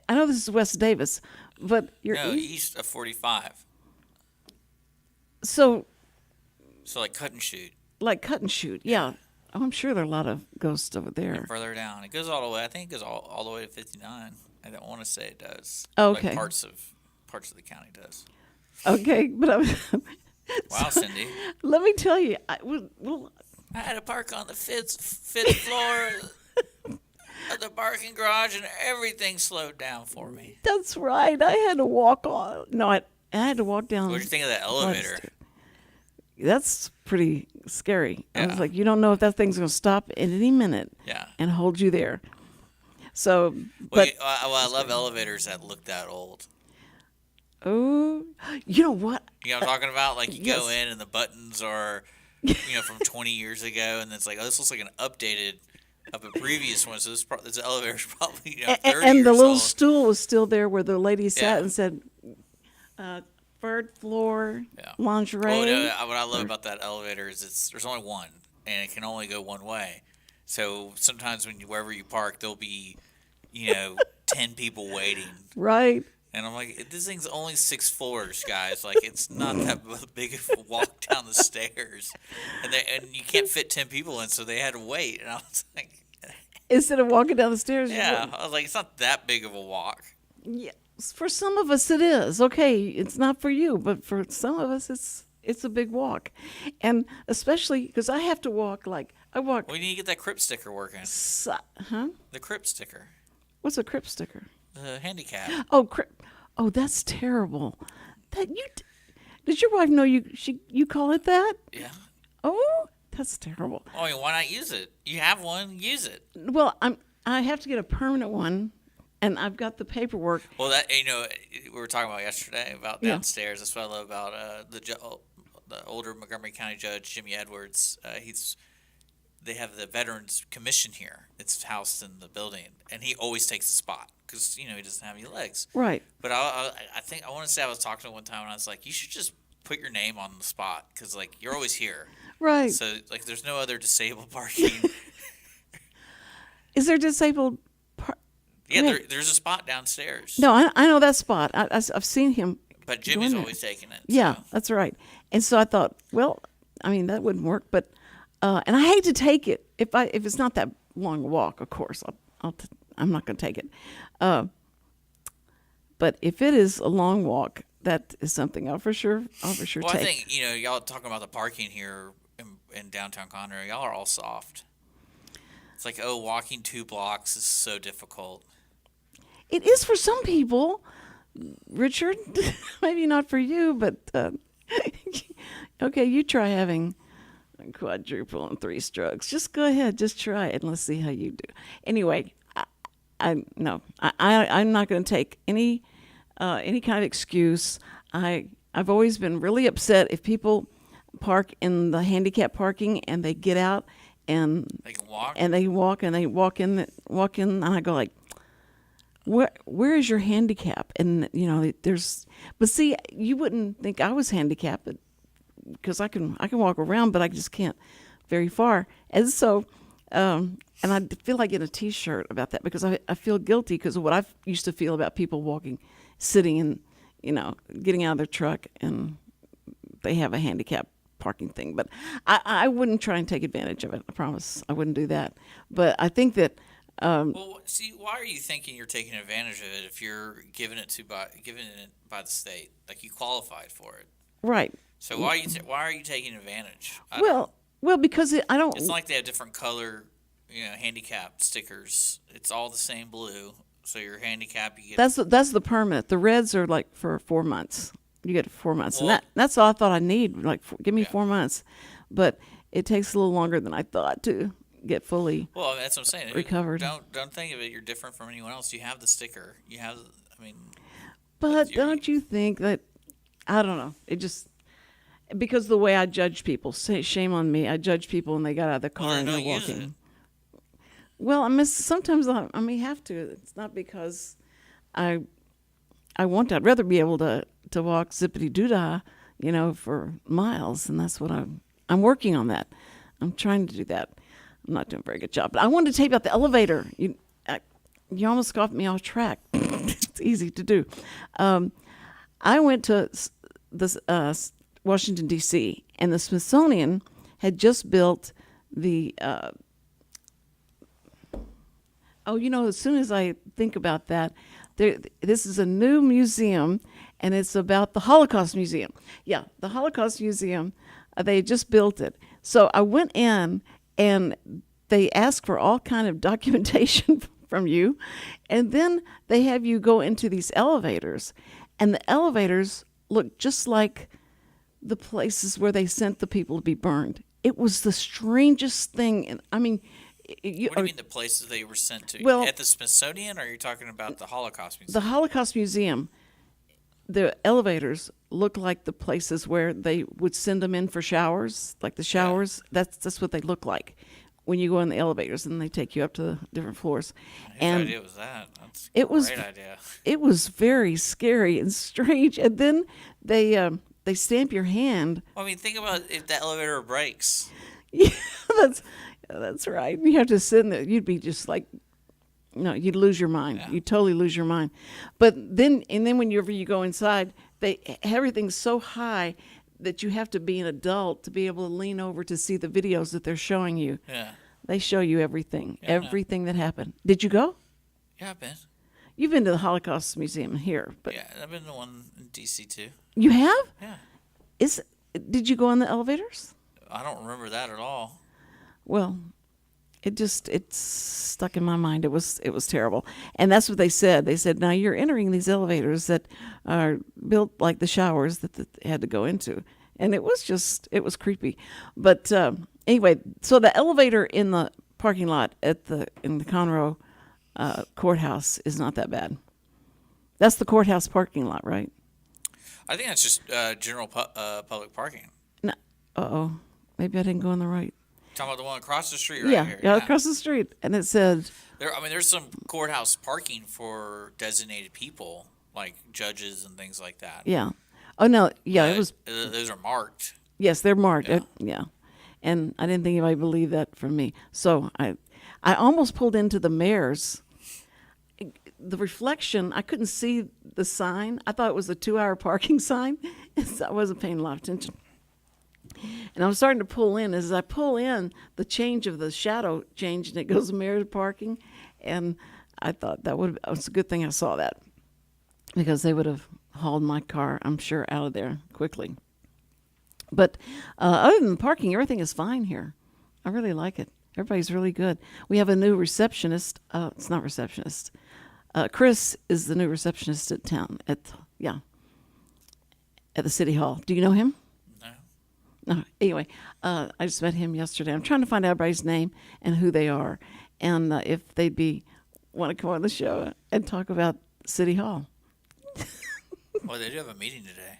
I know this is West Davis, but you're
east of 45.
So
like cut and shoot.
Like cut and shoot, yeah. Oh, I'm sure there are a lot of ghosts over there.
And further down, it goes all the way. I think it goes all the way to 59. I don't want to say it does.
Okay.
Like parts of the county does.
Okay, but
Wow, Cindy.
Let me tell you,
I had to park on the fifth floor of the parking garage, and everything slowed down for me.
That's right. I had to walk on. No, I had to walk down.
What did you think of that elevator?
That's pretty scary.
Yeah.
I was like, you don't know if that thing's going to stop at any minute.
Yeah.
And hold you there. So,
I love elevators that look that old.
Oh, you know what?
You know what I'm talking about? Like you
Yes.
go in and the buttons are, from 20 years ago, and it's like, oh, this looks like an updated of a previous one. So this elevator's probably 30
and
years
the little
old.
stool was still there where the lady sat
Yeah.
and said, third floor lingerie.
Well, no, what I love about that elevator is there's only one, and it can only go one way. So sometimes wherever you park, there'll be, 10 people waiting.
Right.
And I'm like, this thing's only 6 floors, guys. Like, it's not that big of a walk down the stairs. And you can't fit 10 people in, so they had to wait. And I was like...
Instead of walking down the stairs.
Yeah, I was like, it's not that big of a walk.
Yeah, for some of us it is. Okay, it's not for you, but for some of us it's a big walk. And especially because I have to walk I walk...
We need to get that Crip sticker working. The Crip sticker.
What's a Crip sticker?
The handicap.
Oh, oh, that's terrible. Did your wife know you call it that?
Yeah.
Oh, that's terrible.
Oh, why not use it? You have one, use it.
Well, I have to get a permanent one, and I've got the paperwork.
Well, that we were talking about yesterday about downstairs. That's what I love about the older Montgomery County Judge Jimmy Edwards. They have the Veterans Commission here. It's housed in the building, and he always takes the spot because he doesn't have any legs.
Right.
But I think I want to say I was talking to him one time, and I was like, you should just put your name on the spot because you're always here.
Right.
So there's no other disabled parking.
Is there disabled?
Yeah, there's a spot downstairs.
No, I know that spot. I've seen him.
But Jimmy's always taking it.
Yeah,
so.
that's right. And so I thought, well, I mean that wouldn't work, but and I hate to take it if it's not that long a walk. Of course, I'm not going to take it. But if it is a long walk, that is something I'll for sure take.
Well, I think y'all talking about the parking here in downtown Conroe. Y'all are all soft. It's like, walking 2 blocks is so difficult.
It is for some people, Richard. Maybe not for you, but okay, you try having a quadruple and 3 strokes. Just go ahead, just try it, and let's see how you do. Anyway, I'm not going to take any kind of excuse. I've always been really upset if people park in the handicap parking, and they get out and
They can walk.
and they walk in, and I go like, where is your handicap? And but see, you wouldn't think I was handicapped because I can walk around, but I just can't very far. And so, and I feel like getting a T-shirt about that because I feel guilty because of what I used to feel about people sitting and getting out of their truck and they have a handicap parking thing. But I wouldn't try and take advantage of it. I promise I wouldn't do that. But I think that.
Well, see, why are you thinking you're taking advantage of it if you're given it by the state? Like, you qualified for it.
Right.
So why are you taking advantage?
Well, because I don't.
It's not like they have different color, handicap stickers. It's all the same blue. So your handicap, you get.
That's the permit. The reds are like for 4 months. You get 4 months,
Well,
and that's all I thought I need. Like, give me 4 months, but it takes a little longer than I thought to get fully.
Well, that's what I'm saying.
Recovered.
Don't think of it. You're different from anyone else. You have the sticker. You have. I mean.
But don't you think that? I don't know. It just. Because the way I judge people, shame on me. I judge people when they got out of the car and they're walking. Well, sometimes I may have to. It's not because I want to. I'd rather be able to walk zippity doo-dah, for miles, and that's what I'm working on that. I'm trying to do that. I'm not doing a very good job. But I wanted to tell you about the elevator. You almost got me off track. It's easy to do. I went to this Washington, D.C., and the Smithsonian had just built the as soon as I think about that, this is a new museum, and it's about the Holocaust Museum. Yeah, the Holocaust Museum, they just built it. So I went in, and they ask for all kind of documentation from you, and then they have you go into these elevators, and the elevators look just like the places where they sent the people to be burned. It was the strangest thing. And I mean,
what do you mean the places they were sent to?
Well,
at the Smithsonian, or are you talking about the Holocaust Museum?
The Holocaust Museum, the elevators look like the places where they would send them in for showers, like the showers. Yeah. That's what they look like when you go in the elevators, and they take you up to the different floors.
Whose idea was that? That's a great idea.
It was very scary and strange. And then they stamp your hand.
Well, I mean, think about if the elevator breaks.
Yeah, that's right. You have to sit in there. You'd be just like, no, you'd lose your mind. Yeah. You'd totally lose your mind. But then whenever you go inside, everything's so high that you have to be an adult to be able to lean over to see the videos that they're showing you.
Yeah.
They show you everything that happened. Did you go?
Yeah, I've been.
You've been to the Holocaust Museum here, but
yeah, I've been to one in D.C. too.
You have?
Yeah.
Did you go in the elevators?
I don't remember that at all.
Well, it's stuck in my mind. It was terrible, and that's what they said. They said, now you're entering these elevators that are built like the showers that they had to go into, and it was creepy. But anyway, so the elevator in the parking lot in the Conroe courthouse is not that bad. That's the courthouse parking lot, right?
I think that's just general public parking.
No, maybe I didn't go on the right.
Talking about the one across the street,
right
here.
Yeah, across the street, and it said.
There's some courthouse parking for designated people, like judges and things like that.
Yeah. Oh no, yeah, it was.
Those are marked.
Yes, they're marked. Yeah. And I didn't think anybody believed that from me, so I almost pulled into the mayor's. The reflection, I couldn't see the sign. I thought it was a 2-hour parking sign, so I wasn't paying a lot of attention. And I was starting to pull in. As I pull in, the change of the shadow changed, and it goes to mayor's parking. And I thought it was a good thing I saw that, because they would have hauled my car, I'm sure, out of there quickly. But other than parking, everything is fine here. I really like it. Everybody's really good. We have a new receptionist. It's not receptionist. Chris is the new receptionist at town at the city hall. Do you know him? No. Anyway, I just met him yesterday. I'm trying to find out everybody's name and who they are, and if they'd want to come on the show and talk about City Hall.
Well, they do have a meeting today.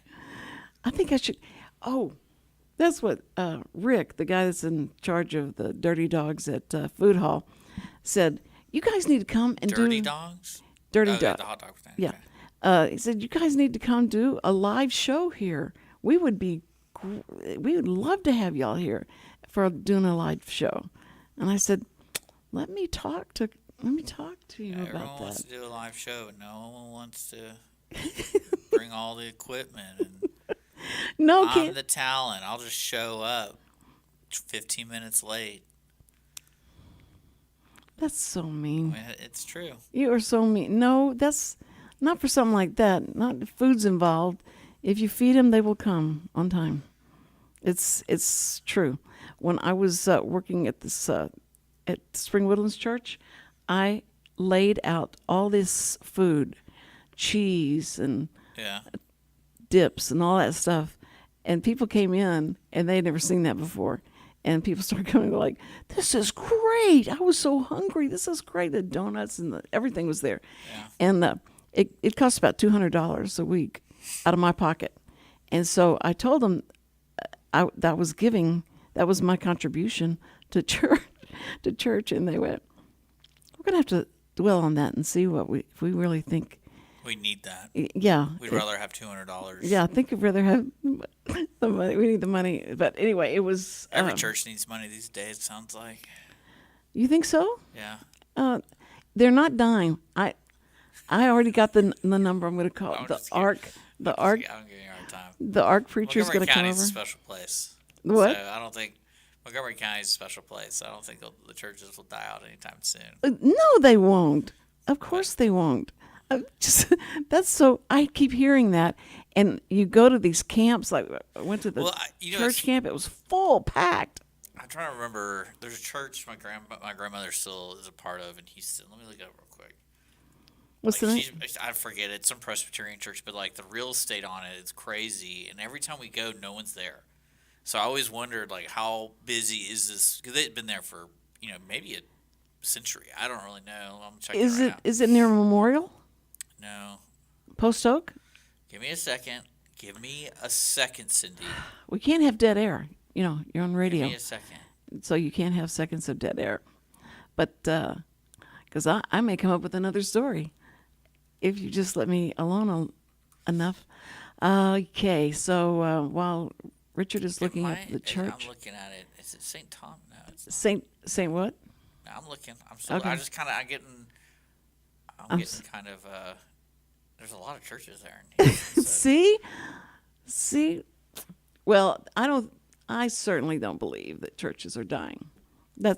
I think I should. Oh, That's what Rick, the guy that's in charge of the Dirty Dogs at Food Hall, said. You guys need to come and
Dirty Dogs?
Dirty
Okay,
Dog.
the hot dog thing.
Yeah.
Okay.
He said, you guys need to come do a live show here. We would love to have y'all here for doing a live show. And I said, let me talk to you
Everyone
about
wants
that.
to do a live show, and no one wants to bring all the equipment. And
No,
I'm
kid.
the talent. I'll just show up 15 minutes late.
That's so
I
mean.
mean, it's true.
You are so mean. No, that's not for something like that. Not if food's involved. If you feed them, they will come on time. It's true. When I was working at this at Spring Woodlands Church, I laid out all this food, cheese and
Yeah.
dips and all that stuff, and people came in and they'd never seen that before. And people started coming like, this is great. I was so hungry. This is great. The donuts and everything was there.
Yeah.
And it cost about $200 a week out of my pocket. And so I told them that was my contribution to church. And they went, we're going to have to dwell on that and see if we really think.
We need that.
Yeah.
We'd rather have $200.
Yeah, I think we'd rather have the money. We need the money. But anyway, it was.
Every church needs money these days, it sounds like.
You think so?
Yeah.
They're not dying. I already got the number I'm going to call
I'm
the
just kidding.
Ark. The Ark.
I'm giving you a hard time.
The Ark preacher's
Montgomery
going to come
County's
over.
a special place.
What?
So I don't think Montgomery County is a special place. I don't think the churches will die out anytime soon.
No, they won't. Of course they won't. That's so. I keep hearing that, and you go to these camps. Like I went to the church camp. It was full, packed.
I'm trying to remember. There's a church my grandmother still is a part of in Houston. Let me look it up real quick.
What's the name?
I forget. It's some Presbyterian church, but like the real estate on it is crazy. And every time we go, no one's there. So I always wondered like how busy is this? Because they've been there for maybe a century. I don't really know. I'm checking right now.
Is it near Memorial?
No.
Post Oak?
Give me a second. Give me a second, Cindy.
We can't have dead air. You're on radio.
Give me a second.
So you can't have seconds of dead air. But because I may come up with another story if you just let me alone enough. Okay, so while Richard is looking at the church.
I'm looking at it. Is it St. Tom? No, it's not.
Saint what?
No, I'm looking. I'm still.
Okay.
I'm getting kind of. There's a lot of churches there. In Houston, so.
See. Well, I certainly don't believe that churches are dying. Are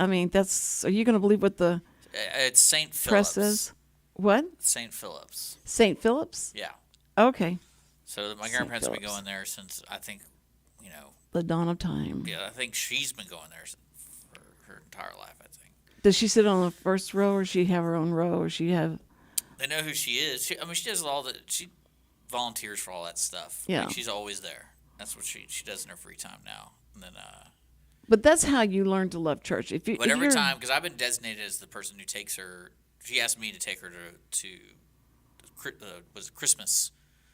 you going to believe what the
It's St.
press
Philip's.
says? What?
St. Philip's.
St. Philip's?
Yeah.
Okay.
So my
St.
grandparents have been
Philip's.
going there since I think,
The dawn of time.
yeah, I think she's been going there for her entire life. I think.
Does she sit on the first row, or she have her own row, or she have?
They know who she is. She does she volunteers for all that stuff.
Yeah.
Like, she's always there. That's what she does in her free time now. And then.
But that's how you learn to love church.
But every time, because I've been designated as the person who takes her. She asked me to take her to was it Christmas?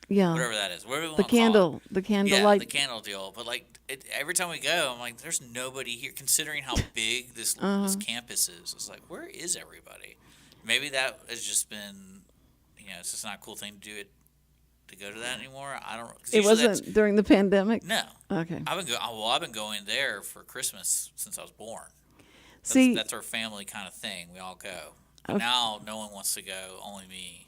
Yeah.
Whatever that is. Whatever we
The
wanna call it.
the candle
Yeah,
light.
the candle deal. But like every time we go, I'm like, there's nobody here. Considering how big this campus is, it's like, where is everybody? Maybe that has just been, it's just not a cool thing to do it to go to that anymore. I don't. 'Cause
It
usually
wasn't during the pandemic.
No.
Okay.
I've been going there for Christmas since I was born. That's our family kind of thing. We all go. But now no one wants to go. Only me.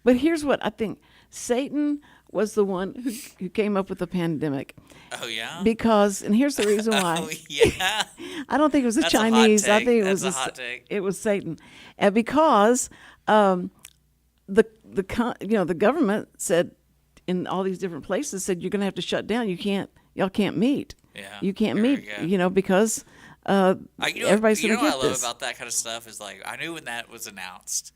But here's what I think: Satan was the one who came up with the pandemic.
Oh yeah.
Because, and here's the reason why.
Oh yeah.
I don't think it was the
That's a hot
Chinese. I
take.
think it
That's
was
a hot take.
It was Satan, and because the government said in all these different places said you're going to have to shut down. Y'all can't meet.
Yeah.
You can't
there
meet.
we go.
Because everybody's going to
what
get
I love
this.
about that kind of stuff is like I knew when that was announced.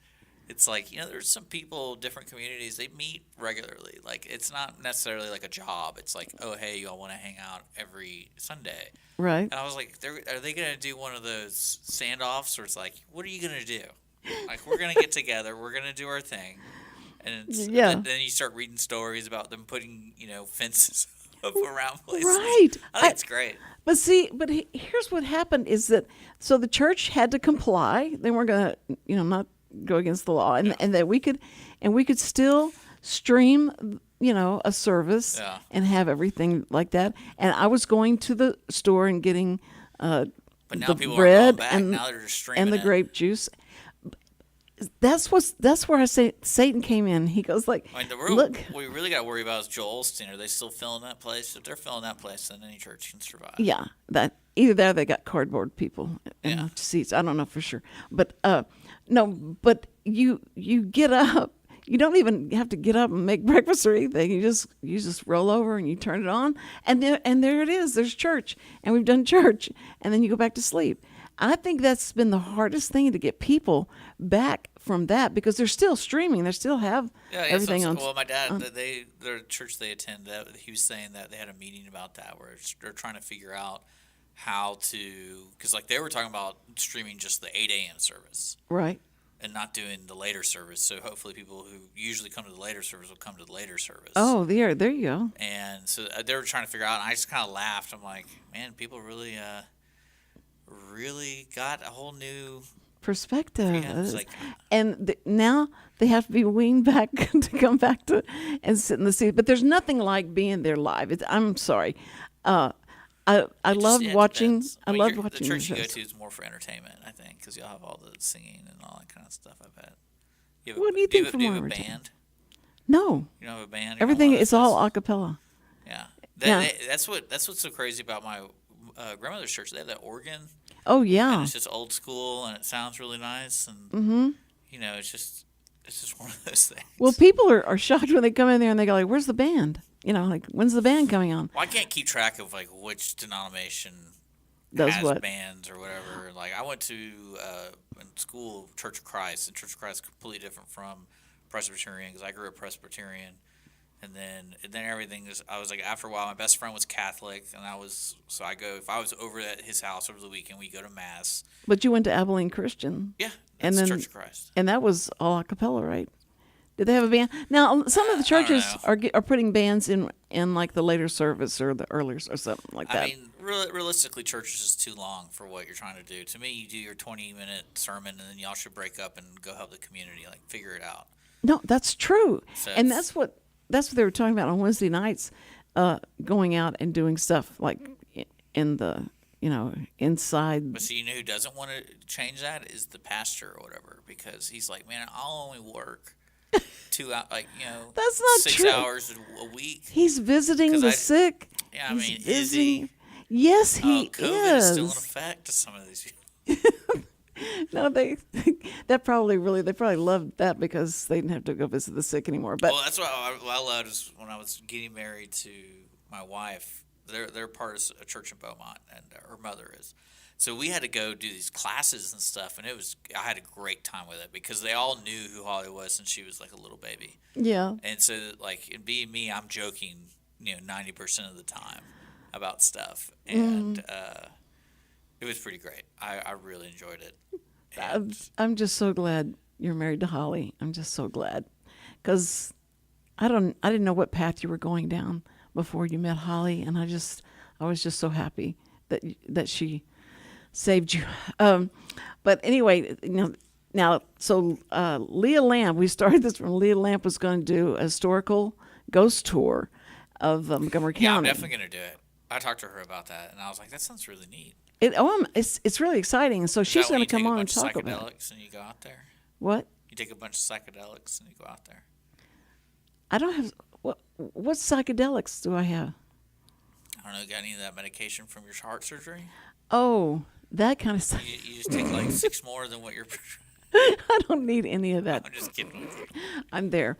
It's like there's some people, different communities, they meet regularly. Like it's not necessarily like a job. It's like, oh hey, y'all want to hang out every Sunday,
Right.
And I was like, are they gonna do one of those standoffs, or it's like, what are you gonna do? Like we're gonna get together, we're gonna do our thing, and
Yeah.
then you start reading stories about them putting fences move around places.
Right.
I think it's great.
But see, here's what happened is that so the church had to comply. They weren't going to, not go against the law, and that we could still stream, a service and have everything like that. And I was going to the store and getting
But now
the
people
bread
are going back.
and
Now they're just streaming
the
it.
grape juice. That's where I say Satan came in. He goes like,
I mean,
look,
what we really got to worry about is Joel Osteen. Are they still filling that place? If they're filling that place, then any church can survive.
yeah, that either that or they got cardboard people in
Yeah.
the seats. I don't know for sure, but no, but you get up. You don't even have to get up and make breakfast or anything. You just roll over and you turn it on, and there it is. There's church, and we've done church, and then you go back to sleep. I think that's been the hardest thing to get people back from that because they're still streaming. They still have everything on.
Well, my dad, their church they attend, he was saying that they had a meeting about that where they're trying to figure out how to, because like they were talking about streaming just the 8 a.m. service.
Right.
And not doing the later service. So hopefully people who usually come to the later service will come to the later service.
Oh, there you go.
And so they were trying to figure out, and I just kind of laughed. I'm like, man, people really got a whole new
perspective.
Yeah, it's like,
and now they have to be weaned back to come back to and sit in the seat. But there's nothing like being there live. I'm sorry. I love watching. I love watching.
The church you go to is more for entertainment, I think, because you'll have all the singing and all that kind of stuff. I bet.
What do you think?
Do you have a band?
No.
You don't have a band.
Everything is all a cappella.
Yeah. That's what's so crazy about my grandmother's church. They have that organ.
Oh yeah.
And it's just old school, and it sounds really nice, and it's just one of those things.
Well, people are shocked when they come in there and they go like, "Where's the band?" Like, when's the band coming on?
Well, I can't keep track of like which denomination
does
has
what
bands or whatever. Like I went to in school Church of Christ, and Church of Christ is completely different from Presbyterian because I grew up Presbyterian, and then everything is. I was like after a while, my best friend was Catholic, and I was if I was over at his house over the weekend, we go to mass.
But you went to Abilene Christian.
Yeah,
and then
Church of Christ,
and that was all a cappella, right? Did they have a band? Now, some of the churches are putting bands in like the later service or the earlier or something like that.
I mean, realistically, church is just too long for what you're trying to do. To me, you do your 20-minute sermon, and then y'all should break up and go help the community, like figure it out.
No, that's true,
So
and that's what they were talking about on Wednesday nights, going out and doing stuff like in the inside.
But see, you know who doesn't want to change that is the pastor or whatever, because he's like, man, I'll only work 2 hours,
that's not
6
true.
hours a week.
He's visiting the sick.
Yeah, I
He's
mean,
visiting.
is he?
Yes, he
COVID
is.
is still in effect to some of these people.
No, they probably loved that because they didn't have to go visit the sick anymore. But
well, that's what I loved is when I was getting married to my wife. They're part of a church in Beaumont, and her mother is. So we had to go do these classes and stuff, and I had a great time with it because they all knew who Holly was since she was like a little baby.
Yeah.
And so like being me, I'm joking, 90% of the time about stuff, and it was pretty great. I really enjoyed it.
I'm just so glad you're married to Holly. I'm just so glad because I didn't know what path you were going down before you met Holly, and I was just so happy that she saved you. But anyway, now so Leah Lamp, we started this from Leah Lamp was going to do a historical ghost tour of Montgomery County.
Yeah, I'm definitely going to do it. I talked to her about that, and I was like, that sounds really neat.
It's really exciting. So she's going to come on and talk about it.
You take a bunch of psychedelics and you go out there?
What?
You take a bunch of psychedelics and you go out there?
I don't have... What psychedelics do I have?
I don't know. Got any of that medication from your heart surgery?
Oh, that kind of stuff.
You just take like 6 more than what you're...
I don't need any of that.
I'm just kidding with you.
I'm there.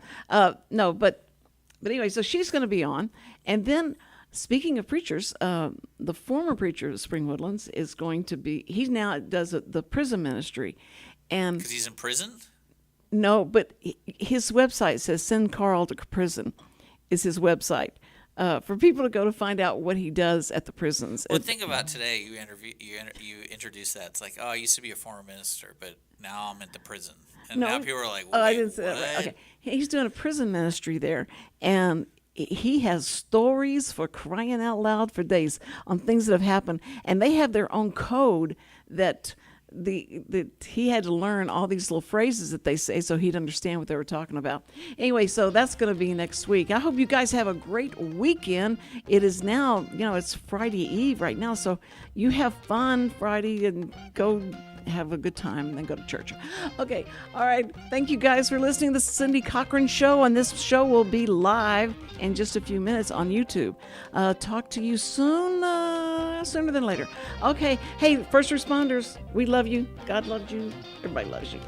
No, but anyway, so she's going to be on. And then... Speaking of preachers, the former preacher of Spring Woodlands is going to be. He now does the prison ministry, and
because he's in prison.
No, but his website says "Send Carl to Prison," is his website for people to go to find out what he does at the prisons.
Well, think about today. You introduce that. It's like, oh, I used to be a former minister, but now I'm at the prison, and now people are like,
I didn't say that right. Okay, he's doing a prison ministry there, and he has stories for crying out loud for days on things that have happened, and they have their own code that he had to learn all these little phrases that they say so he'd understand what they were talking about. Anyway, so that's going to be next week. I hope you guys have a great weekend. It is now, it's Friday Eve right now, so you have fun Friday and go have a good time and then go to church. Okay, all right. Thank you guys for listening to the Cindy Cochran Show, and this show will be live in just a few minutes on YouTube. Talk to you soon, sooner than later. Okay, hey, first responders, we love you. God loves you. Everybody loves you.